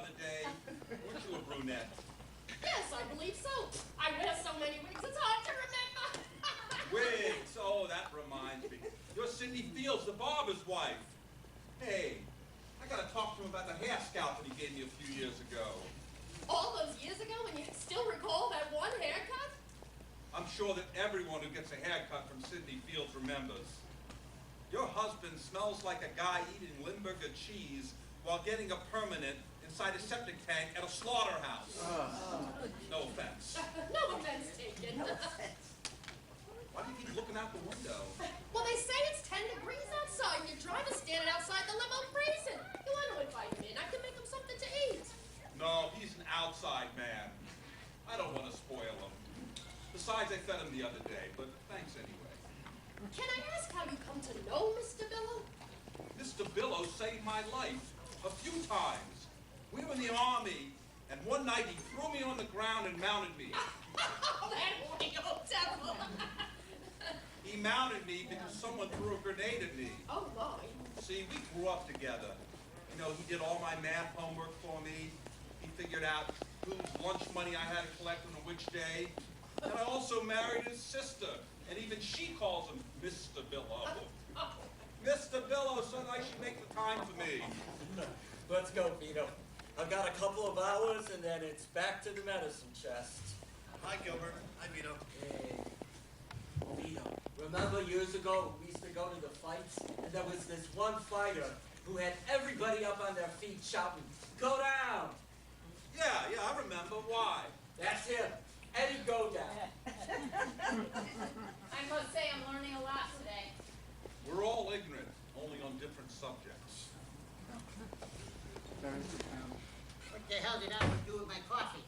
other day. Weren't you a brunette? Yes, I believe so. I wear so many wigs, it's hard to remember. Wigs. Oh, that reminds me. You're Cindy Fields, the barber's wife. Hey, I gotta talk to him about the hair scalp that he gave me a few years ago. All those years ago, and you still recall that one haircut? I'm sure that everyone who gets a haircut from Cindy Fields remembers. Your husband smells like a guy eating Limburger cheese while getting a permanent inside a septic tank at a slaughterhouse. No offense. No offense taken. Why do you keep looking out the window? Well, they say it's 10 degrees outside, and your driver's standing outside the limo freezing. You want to invite him in? I can make him something to eat. No, he's an outside man. I don't want to spoil him. Besides, I fed him the other day, but thanks anyway. Can I ask how you come to know Mr. Billow? Mr. Billow saved my life a few times. We were in the army, and one night he threw me on the ground and mounted me. Oh, that horny old devil. He mounted me because someone threw a grenade at me. Oh, my. See, we grew up together. You know, he did all my math homework for me. He figured out whose lunch money I had to collect on which day. And I also married his sister, and even she calls him Mr. Billow. Mr. Billow said I should make the time for me. Let's go, Vito. I've got a couple of hours, and then it's back to the medicine chest. Hi, Gilbert. Hi, Vito. Hey, Vito, remember years ago we used to go to the fights, and there was this one fighter who had everybody up on their feet shouting, "Go down!" Yeah, I remember. Why? That's him, Eddie Go Down. I must say I'm learning a lot today. We're all ignorant, only on different subjects. What the hell did I do with my coffee?